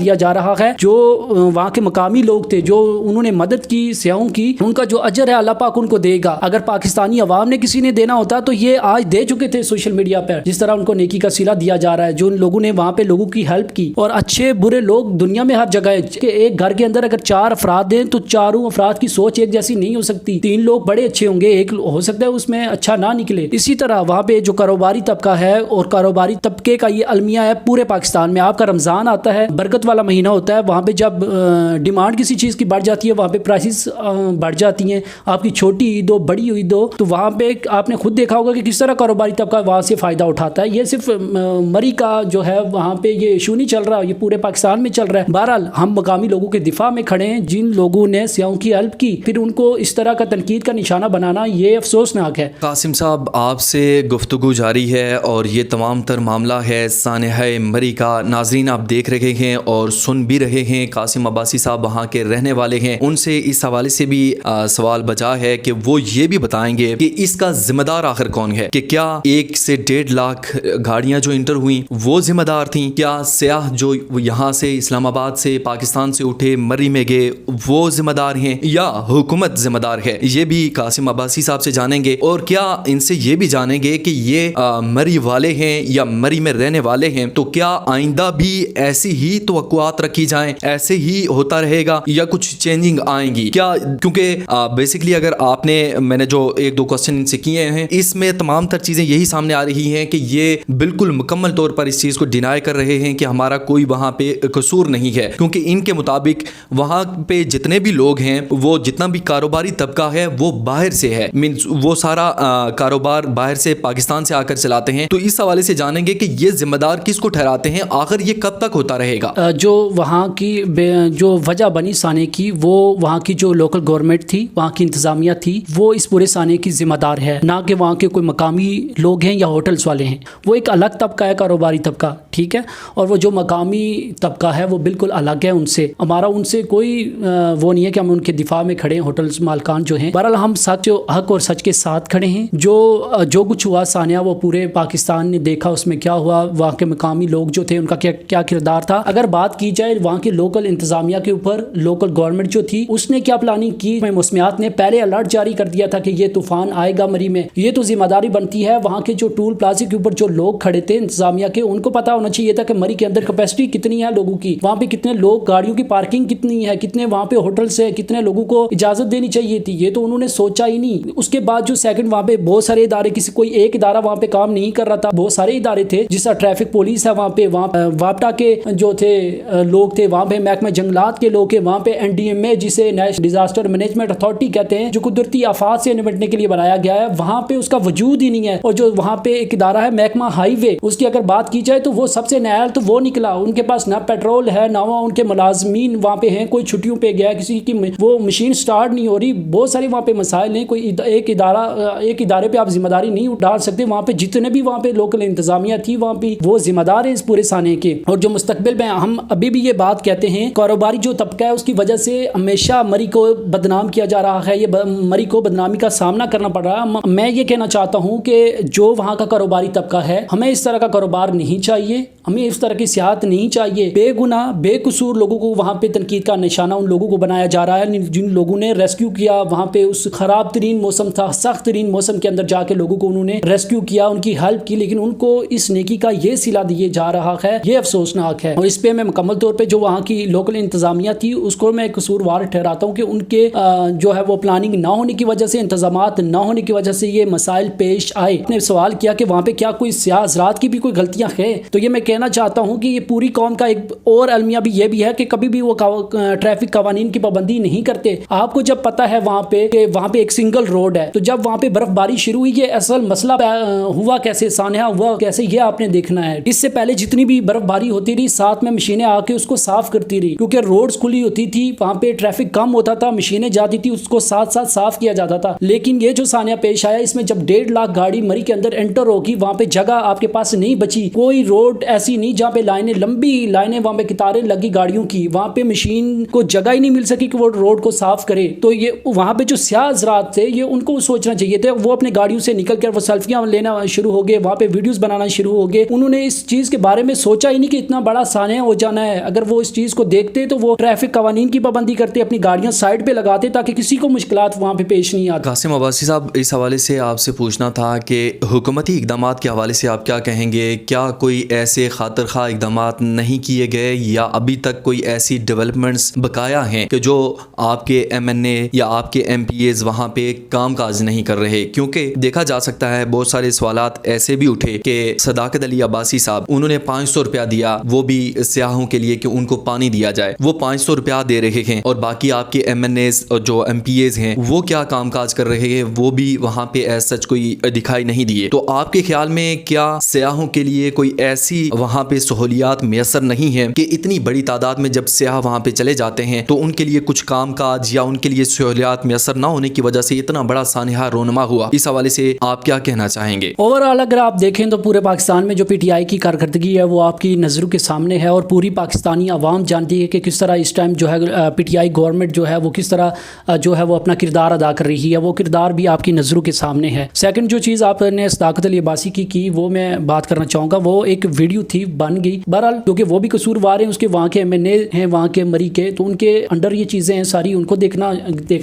دیا جا رہا ہے. جو وہاں کے مقامی لوگ تھے جو انہوں نے مدد کی سیاحوں کی, ان کا جو اجر ہے اللہ پاک ان کو دے گا. اگر پاکستانی عوام نے کسی نے دینا ہوتا تو یہ آج دے چکے تھے سوشل میڈیا پر, جس طرح ان کو نیکی کا صلہ دیا جا رہا ہے. جو ان لوگوں نے وہاں پہ لوگوں کی ہیلپ کی, اور اچھے برے لوگ دنیا میں ہر جگہ ہے کہ ایک گھر کے اندر اگر 4 افراد ہیں تو چاروں افراد کی سوچ ایک جیسی نہیں ہو سکتی. 3 لوگ بڑے اچھے ہوں گے, ایک ہو سکتا ہے اس میں اچھا نہ نکلے. اسی طرح وہاں پہ جو کاروباری طبقہ ہے, اور کاروباری طبقے کا یہ المیہ ہے پورے پاکستان میں. آپ کا رمضان آتا ہے, برکت والا مہینہ ہوتا ہے, وہاں پہ جب ڈیمانڈ کسی چیز کی بڑھ جاتی ہے وہاں پہ پرائسز بڑھ جاتی ہیں. آپ کی چھوٹی عید ہو بڑی عید ہو, تو وہاں پہ آپ نے خود دیکھا ہوگا کہ کس طرح کاروباری طبقہ وہاں سے فائدہ اٹھاتا ہے. یہ صرف مری کا جو ہے وہاں پہ یہ ایشو نہیں چل رہا, یہ پورے پاکستان میں چل رہا ہے. بہرحال ہم مقامی لوگوں کے دفاع میں کھڑے ہیں. جن لوگوں نے سیاحوں کی ہیلپ کی پھر ان کو اس طرح کا تنقید کا نشانہ بنانا یہ افسوسناک ہے. قاسم صاحب, آپ سے گفتگو جاری ہے اور یہ تمام تر معاملہ ہے سانحہ مری کا. ناظرین آپ دیکھ رہے ہیں اور سن بھی رہے ہیں, قاسم عباسی صاحب وہاں کے رہنے والے ہیں. ان سے اس حوالے سے بھی سوال بچا ہے کہ وہ یہ بھی بتائیں گے کہ اس کا ذمہ دار آخر کون ہے, کہ کیا 1 سے 1.5 لاکھ گاڑیاں جو انٹر ہوئیں وہ ذمہ دار تھیں, کیا سیاح جو یہاں سے اسلام آباد سے پاکستان سے اٹھے مری میں گئے وہ ذمہ دار ہیں, یا حکومت ذمہ دار ہے. یہ بھی قاسم عباسی صاحب سے جانیں گے. اور کیا ان سے یہ بھی جانیں گے کہ یہ مری والے ہیں یا مری میں رہنے والے ہیں, تو کیا آئندہ بھی ایسی ہی توقعات رکھی جائیں, ایسے ہی ہوتا رہے گا یا کچھ چینجنگ آئیں گی کیا؟ کیونکہ بیسکلی اگر آپ نے, میں نے جو 1-2 کوسچن ان سے کیے ہیں, اس میں تمام تر چیزیں یہی سامنے آ رہی ہیں کہ یہ بالکل مکمل طور پر اس چیز کو ڈینائی کر رہے ہیں کہ ہمارا کوئی وہاں پہ قصور نہیں ہے. کیونکہ ان کے مطابق وہاں پہ جتنے بھی لوگ ہیں, وہ جتنا بھی کاروباری طبقہ ہے وہ باہر سے ہے, مینس وہ سارا کاروبار باہر سے پاکستان سے آ کر چلاتے ہیں. تو اس حوالے سے جانیں گے کہ یہ ذمہ دار کس کو ٹھہراتے ہیں, آخر یہ کب تک ہوتا رہے گا؟ جو وہاں کی جو وجہ بنی سانے کی, وہ وہاں کی جو لوکل گورنمنٹ تھی, وہاں کی انتظامیہ تھی, وہ اس پورے سانے کی ذمہ دار ہے, نہ کہ وہاں کے کوئی مقامی لوگ ہیں یا ہوٹلز والے ہیں. وہ ایک الگ طبقہ ہے کاروباری طبقہ, ٹھیک ہے, اور وہ جو مقامی طبقہ ہے وہ بالکل الگ ہے ان سے. ہمارا ان سے کوئی وہ نہیں ہے کہ ہم ان کے دفاع میں کھڑے ہیں, ہوٹلز مالکان جو ہیں. بہرحال ہم سچ حق اور سچ کے ساتھ کھڑے ہیں. جو کچھ ہوا سانیہ وہ پورے پاکستان نے دیکھا, اس میں کیا ہوا, وہاں کے مقامی لوگ جو تھے ان کا کیا کردار تھا. اگر بات کی جائے وہاں کے لوکل انتظامیہ کے اوپر, لوکل گورنمنٹ جو تھی اس نے کیا پلاننگ کی, موسمیات نے پہلے الرٹ جاری کر دیا تھا کہ یہ طوفان آئے گا مری میں. یہ تو ذمہ داری بنتی ہے وہاں کے جو ٹول پلازے کے اوپر جو لوگ کھڑے تھے انتظامیہ کے, ان کو پتا ہونا چاہیے تھا کہ مری کے اندر کیپیسٹی کتنی ہے لوگوں کی, وہاں پہ کتنے لوگ, گاڑیوں کی پارکنگ کتنی ہے, کتنے وہاں پہ ہوٹلس ہے, کتنے لوگوں کو اجازت دینی چاہیے تھی. یہ تو انہوں نے سوچا ہی نہیں. اس کے بعد جو سیکنڈ, وہاں پہ بہت سارے ادارے, کسی کوئی ایک ادارہ وہاں پہ کام نہیں کر رہا تھا, بہت سارے ادارے تھے, جس طرح ٹریفک پولیس ہے وہاں پہ, وہاں واپٹا کے جو تھے لوگ تھے, وہاں پہ محکمہ جنگلات کے لوگ ہیں, وہاں پہ NDMA جسے نیشنل ڈیزاسٹر مینجمنٹ اتھارٹی کہتے ہیں, جو قدرتی آفات سے نمٹنے کے لیے بنایا گیا ہے, وہاں پہ اس کا وجود ہی نہیں ہے. اور جو وہاں پہ ایک ادارہ ہے محکمہ ہائی وے, اس کی اگر بات کی جائے تو وہ سب سے نیا تو وہ نکلا. ان کے پاس نہ پیٹرول ہے, نہ ان کے ملازمین وہاں پہ ہیں, کوئی چھٹیوں پہ گیا, کسی کی وہ مشین سٹارٹ نہیں ہو رہی. بہت سارے وہاں پہ مسائل ہیں. کوئی ایک ادارے پہ آپ ذمہ داری نہیں ڈال سکتے. وہاں پہ جتنے بھی وہاں پہ لوکل انتظامیہ تھی وہاں پہ وہ ذمہ دار ہیں اس پورے سانے کے. اور جو مستقبل میں ہم ابھی بھی یہ بات کہتے ہیں, کاروباری جو طبقہ ہے اس کی وجہ سے ہمیشہ مری کو بدنام کیا جا رہا ہے, یہ مری کو بدنامی کا سامنا کرنا پڑ رہا ہے. میں یہ کہنا چاہتا ہوں کہ جو وہاں کا کاروباری طبقہ ہے, ہمیں اس طرح کا کاروبار نہیں چاہیے, ہمیں اس طرح کی سیاحت نہیں چاہیے. بے گناہ بے قصور لوگوں کو وہاں پہ تنقید کا نشانہ ان لوگوں کو بنایا جا رہا ہے جن لوگوں نے ریسکیو کیا. وہاں پہ اس خراب ترین موسم تھا, سخت ترین موسم کے اندر جا کے لوگوں کو انہوں نے ریسکیو کیا, ان کی ہیلپ کی, لیکن ان کو اس نیکی کا یہ صلہ دیے جا رہا ہے, یہ افسوسناک ہے. اور اس پہ میں مکمل طور پہ جو وہاں کی لوکل انتظامیہ تھی اس کو میں قصوروار ٹھہراتا ہوں کہ ان کے جو ہے وہ پلاننگ نہ ہونے کی وجہ سے, انتظامات نہ ہونے کی وجہ سے یہ مسائل پیش آئے. نے سوال کیا کہ وہاں پہ کیا کوئی سیاح حضرات کی بھی کوئی غلطیاں ہیں, تو یہ میں کہنا چاہتا ہوں کہ یہ پوری قوم کا ایک اور المیہ بھی یہ بھی ہے کہ کبھی بھی وہ ٹریفک قوانین کی پابندی نہیں کرتے. آپ کو جب پتہ ہے وہاں پہ کہ وہاں پہ ایک سنگل روڈ ہے, تو جب وہاں پہ برف باری شروع ہوئی, یہ اصل مسئلہ ہوا کیسے, سانحہ ہوا کیسے, یہ آپ نے دیکھنا ہے. اس سے پہلے جتنی بھی برف باری ہوتی رہی, ساتھ میں مشینیں آ کے اس کو صاف کرتی رہی, کیونکہ روڈز کھلی ہوتی تھی, وہاں پہ ٹریفک کم ہوتا تھا, مشینیں جاتی تھی, اس کو ساتھ ساتھ صاف کیا جاتا تھا. لیکن یہ جو سانحہ پیش آیا, اس میں جب 1.5 لاکھ گاڑی مری کے اندر انٹر ہوگی, وہاں پہ جگہ آپ کے پاس نہیں بچی. کوئی روڈ ایسی نہیں جہاں پہ لائنیں, لمبی لائنیں, وہاں پہ قطاریں لگی گاڑیوں کی, وہاں پہ مشین کو جگہ ہی نہیں مل سکی کہ وہ روڈ کو صاف کرے. تو یہ وہاں پہ جو سیاح حضرات تھے, یہ ان کو سوچنا چاہیے تھا. وہ اپنے گاڑیوں سے نکل کر وہ سیلفیاں لینا شروع ہو گئے, وہاں پہ ویڈیوز بنانا شروع ہو گئے. انہوں نے اس چیز کے بارے میں سوچا ہی نہیں کہ اتنا بڑا سانحہ ہو جانا ہے، اگر وہ اس چیز کو دیکھتے تو وہ ٹریفک قوانین کی پابندی کرتے، اپنی گاڑیاں سائڈ پہ لگاتے تاکہ کسی کو مشکلات وہاں پہ پیش نہیں آتی۔ قاسم عباسی صاحب، اس حوالے سے آپ سے پوچھنا تھا کہ حکومتی اقدامات کے حوالے سے آپ کیا کہیں گے؟ کیا کوئی ایسے خاطر خواہ اقدامات نہیں کیے گئے یا ابھی تک کوئی ایسی ڈیولپمنٹس بقایا ہیں کہ جو آپ کے ایم این اے یا آپ کے ایم پی ایز وہاں پہ کام کاج نہیں کر رہے؟ کیونکہ دیکھا جا سکتا ہے بہت سارے سوالات ایسے بھی اٹھے کہ صداقت علی عباسی صاحب انہوں نے 500 روپیہ دیا، وہ بھی سیاحوں کے لیے کہ ان کو پانی دیا جائے، وہ 500 روپیہ دے رہے ہیں، اور باقی آپ کے ایم این ایز اور جو ایم پی ایز ہیں وہ کیا کام کاج کر رہے ہیں، وہ بھی وہاں پہ ایز سچ کوئی دکھائی نہیں دیے۔ تو آپ کے خیال میں کیا سیاحوں کے لیے کوئی ایسی وہاں پہ سہولیات میسر نہیں ہیں کہ اتنی بڑی تعداد میں جب سیاح وہاں پہ چلے جاتے ہیں تو ان کے لیے کچھ کام کاج یا ان کے لیے سہولیات میسر نہ ہونے کی وجہ سے اتنا بڑا سانحہ رونما ہوا؟ اس حوالے سے آپ کیا کہنا چاہیں گے؟ اوور آل اگر آپ دیکھیں تو پورے پاکستان میں جو پی ٹی آئی کی کارکردگی ہے وہ آپ کی نظروں کے سامنے ہے، اور پوری پاکستانی عوام جانتی ہے کہ کس طرح اس ٹائم جو ہے پی ٹی آئی گورنمنٹ جو ہے وہ کس طرح جو ہے وہ اپنا کردار ادا کر رہی ہے، وہ کردار بھی آپ کی نظروں کے سامنے ہے۔ سیکنڈ جو چیز آپ نے صداقت علی عباسی کی وہ میں بات کرنا چاہوں گا، وہ ایک ویڈیو تھی بن گئی، بہرحال کیونکہ وہ بھی قصوروار ہیں، اس کے وہاں کے ایم این اے ہیں وہاں کے مری کے، تو ان کے انڈر یہ چیزیں ہیں ساری، ان کو دیکھنا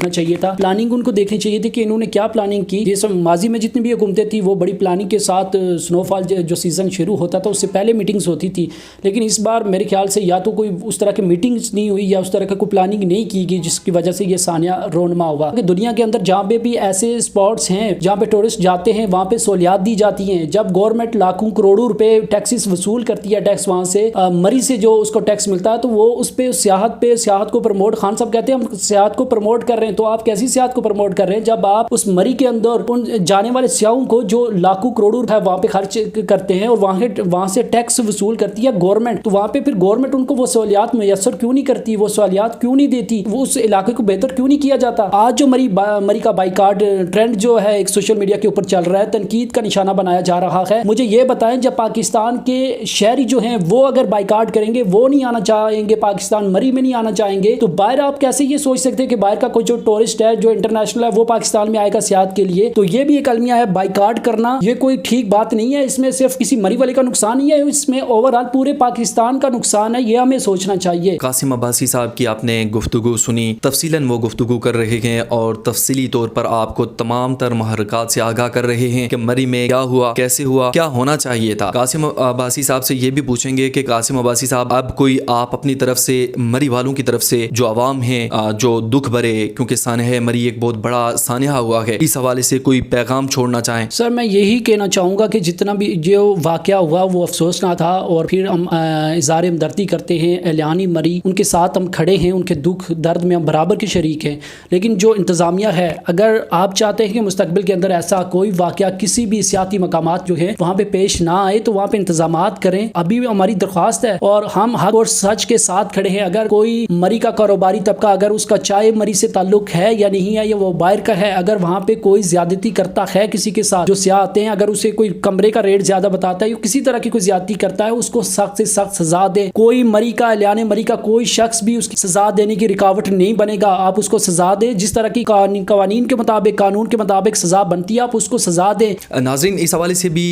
چاہیے تھا، پلاننگ ان کو دیکھنی چاہیے تھی کہ انہوں نے کیا پلاننگ کی۔ جیسے ماضی میں جتنی بھی حکومتیں تھی وہ بڑی پلاننگ کے ساتھ سنو فال جو سیزن شروع ہوتا تھا اس سے پہلے میٹنگز ہوتی تھی، لیکن اس بار میرے خیال سے یا تو کوئی اس طرح کی میٹنگز نہیں ہوئی یا اس طرح کا کوئی پلاننگ نہیں کی گئی جس کی وجہ سے یہ سانحہ رونما ہوا۔ کہ دنیا کے اندر جہاں پہ بھی ایسے اسپاٹس ہیں جہاں پہ ٹورسٹ جاتے ہیں وہاں پہ سہولیات دی جاتی ہیں، جب گورنمنٹ لاکھوں کروڑوں روپے ٹیکسز وصول کرتی ہے، ٹیکس وہاں سے مری سے جو اس کو ٹیکس ملتا ہے، تو وہ اس پہ سیاحت کو پروموٹ، خان صاحب کہتے ہیں ہم سیاحت کو پروموٹ کر رہے ہیں، تو آپ کیسی سیاحت کو پروموٹ کر رہے ہیں جب آپ اس مری کے اندر ان جانے والے سیاحوں کو جو لاکھوں کروڑوں روپے وہاں پہ خرچ کرتے ہیں اور وہاں سے ٹیکس وصول کرتی ہے گورنمنٹ، تو وہاں پہ پھر گورنمنٹ ان کو وہ سہولیات میسر کیوں نہیں کرتی، وہ سہولیات کیوں نہیں دیتی، وہ اس علاقے کو بہتر کیوں نہیں کیا جاتا؟ آج جو مری کا بائیکاٹ ٹرینڈ جو ہے ایک سوشل میڈیا کے اوپر چل رہا ہے، تنقید کا نشانہ بنایا جا رہا ہے، مجھے یہ بتائیں جب پاکستان کے شہری جو ہیں وہ اگر بائیکاٹ کریں گے، وہ نہیں آنا چاہیں گے پاکستان، مری میں نہیں آنا چاہیں گے، تو باہر آپ کیسے یہ سوچ سکتے ہیں کہ باہر کا کوئی جو ٹورسٹ ہے جو انٹرنیشنل ہے وہ پاکستان میں آئے گا سیاحت کے لیے؟ تو یہ بھی ایک المیہ ہے، بائیکاٹ کرنا یہ کوئی ٹھیک بات نہیں ہے، اس میں صرف کسی مری والے کا نقصان نہیں ہے، اس میں اوور آل پورے پاکستان کا نقصان ہے، یہ ہمیں سوچنا چاہیے۔ قاسم عباسی صاحب کی آپ نے گفتگو سنی، تفصیلاً وہ گفتگو کر رہے ہیں اور تفصیلی طور پر آپ کو تمام تر محرکات سے آگاہ کر رہے ہیں کہ مری میں کیا ہوا، کیسے ہوا، کیا ہونا چاہیے تھا۔ قاسم عباسی صاحب سے یہ بھی پوچھیں گے کہ قاسم عباسی صاحب اب کوئی آپ اپنی طرف سے مری والوں کی طرف سے جو عوام ہیں جو دکھ بھرے، کیونکہ سانحہ مری ایک بہت بڑا سانحہ ہوا ہے، اس حوالے سے کوئی پیغام چھوڑنا چاہیں؟ سر میں یہی کہنا چاہوں گا کہ جتنا بھی جو واقعہ ہوا وہ افسوسناک تھا، اور پھر ہم اظہار ہمدردی کرتے ہیں، اعلانی مری ان کے ساتھ ہم کھڑے ہیں، ان کے دکھ درد میں ہم برابر کے شریک ہیں، لیکن جو انتظامیہ ہے اگر آپ چاہتے ہیں کہ مستقبل کے اندر ایسا کوئی واقعہ کسی بھی سیاحتی مقامات جو ہیں وہاں پہ پیش نہ آئے تو وہاں پہ انتظامات کریں، ابھی بھی ہماری درخواست ہے، اور ہم حق اور سچ کے ساتھ کھڑے ہیں۔ اگر کوئی مری کا کاروباری طبقہ اگر اس کا چاہے مری سے تعلق ہے یا نہیں ہے یا وہ باہر کا ہے، اگر وہاں پہ کوئی زیادتی کرتا ہے کسی کے ساتھ جو سیاح آتے ہیں، اگر اسے کوئی کمرے کا ریٹ زیادہ بتاتا ہے یا کسی طرح کی کوئی زیادتی کرتا ہے، اس کو سخت سے سخت سزا دے۔ کوئی مری کا اعلان مری کا کوئی شخص بھی اس کی سزا دینے کی رکاوٹ نہیں بنے گا، آپ اس کو سزا دیں، جس طرح کی قوانین کے مطابق، قانون کے مطابق سزا بنتی ہے آپ اس کو سزا دیں۔ ناظرین اس حوالے سے بھی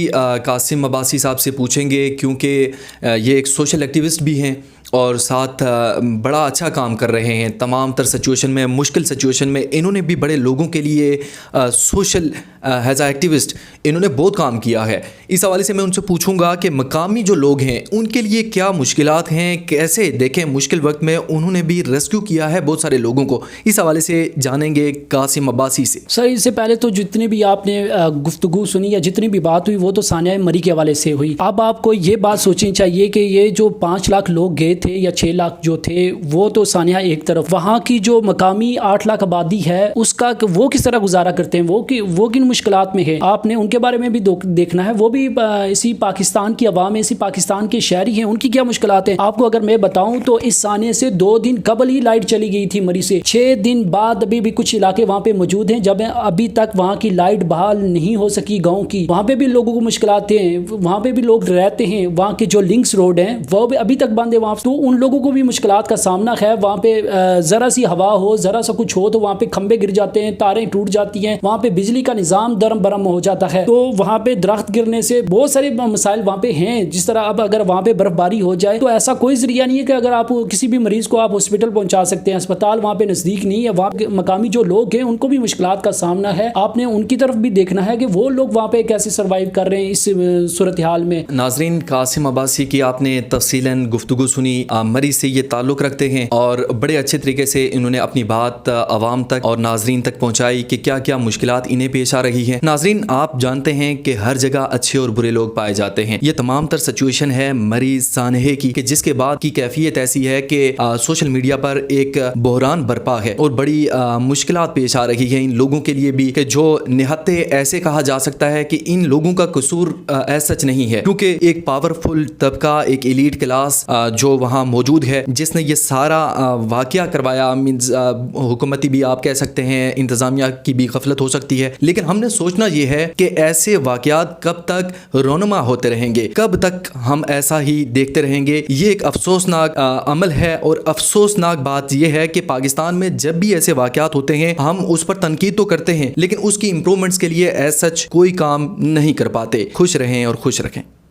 قاسم عباسی صاحب سے پوچھیں گے، کیونکہ یہ ایک سوشل ایکٹیوسٹ بھی ہیں اور ساتھ بڑا اچھا کام کر رہے ہیں تمام تر سچویشن میں، مشکل سچویشن میں انہوں نے بھی بڑے لوگوں کے لیے سوشل ایز اے ایکٹیوسٹ انہوں نے بہت کام کیا ہے۔ اس حوالے سے میں ان سے پوچھوں گا کہ مقامی جو لوگ ہیں ان کے لیے کیا مشکلات ہیں، کیسے دیکھیں مشکل وقت میں انہوں نے بھی ریسکیو کیا ہے بہت سارے لوگوں کو، اس حوالے سے جانیں گے قاسم عباسی سے۔ سر اس سے پہلے تو جتنی بھی آپ نے گفتگو سنی یا جتنی بھی بات ہوئی وہ تو سانحہ مری کے حوالے سے ہوئی۔ اب آپ کو یہ بات سوچنی چاہیے کہ یہ جو 5 لاکھ لوگ گئے تھے یا 6 لاکھ جو تھے وہ تو سانحہ ایک طرف، وہاں کی جو مقامی 8 لاکھ آبادی ہے اس کا وہ کس طرح گزارا کرتے ہیں، وہ کن مشکلات میں ہے، آپ نے ان کے بارے میں بھی دیکھنا ہے، وہ بھی اسی پاکستان کی عوام ہے، اسی پاکستان کے شہری ہیں، ان کی کیا مشکلات ہیں۔ آپ کو اگر میں بتاؤں تو اس سانحے سے 2 دن قبل ہی لائٹ چلی گئی تھی مری سے، 6 دن بعد ابھی بھی کچھ علاقے وہاں پہ موجود ہیں جب ابھی تک وہاں کی لائٹ بحال نہیں ہو سکی گاؤں کی، وہاں پہ بھی لوگوں کو مشکلات ہیں، وہاں پہ بھی لوگ رہتے ہیں، وہاں کے جو لنکس روڈ ہیں وہ بھی ابھی تک بند ہے وہاں، تو ان لوگوں کو بھی مشکلات کا سامنا ہے. وہاں پہ ذرا سی ہوا ہو, ذرا سا کچھ ہو تو وہاں پہ کھمبے گر جاتے ہیں, تاریں ٹوٹ جاتی ہیں, وہاں پہ بجلی کا نظام درم برم ہو جاتا ہے. تو وہاں پہ درخت گرنے سے بہت سارے مسائل وہاں پہ ہیں. جس طرح اب اگر وہاں پہ برف باری ہو جائے تو ایسا کوئی ذریعہ نہیں ہے کہ اگر آپ کسی بھی مریض کو آپ ہاسپٹل پہنچا سکتے ہیں. اسپتال وہاں پہ نزدیک نہیں ہے. وہاں پہ مقامی جو لوگ ہیں ان کو بھی مشکلات کا سامنا ہے. آپ نے ان کی طرف بھی دیکھنا ہے کہ وہ لوگ وہاں پہ کیسے سروائیو کر رہے ہیں اس صورتحال میں. ناظرین, قاسم عباسی کی آپ نے تفصیلاً گفتگو سنی. مری سے یہ تعلق رکھتے ہیں اور بڑے اچھے طریقے سے انہوں نے اپنی بات عوام تک اور ناظرین تک پہنچائی کہ کیا کیا مشکلات انہیں پیش آ رہی ہیں. ناظرین, آپ جانتے ہیں کہ ہر جگہ اچھے اور برے لوگ پائے جاتے ہیں. یہ تمام تر سچویشن ہے مری سانحے کی کہ جس کے بعد کی کیفیت ایسی ہے کہ سوشل میڈیا پر ایک بحران برپا ہے اور بڑی مشکلات پیش آ رہی ہیں ان لوگوں کے لیے بھی کہ جو نہتے ایسے کہا جا سکتا ہے کہ ان لوگوں کا قصور ایسا سچ نہیں ہے, کیونکہ ایک پاورفل طبقہ, ایک ایلیٹ کلاس جو وہاں موجود ہے جس نے یہ سارا واقعہ کروایا. حکومتی بھی آپ کہہ سکتے ہیں, انتظامیہ کی بھی غفلت ہو سکتی ہے, لیکن ہم نے سوچنا یہ ہے کہ ایسے واقعات کب تک رونما ہوتے رہیں گے, کب تک ہم ایسا ہی دیکھتے رہیں گے. یہ ایک افسوسناک عمل ہے اور افسوسناک بات یہ ہے کہ پاکستان میں جب بھی ایسے واقعات ہوتے ہیں ہم اس پر تنقید تو کرتے ہیں لیکن اس کی امپرومنٹس کے لیے ایز سچ کوئی کام نہیں کر پاتے. خوش رہیں اور خوش رکھیں.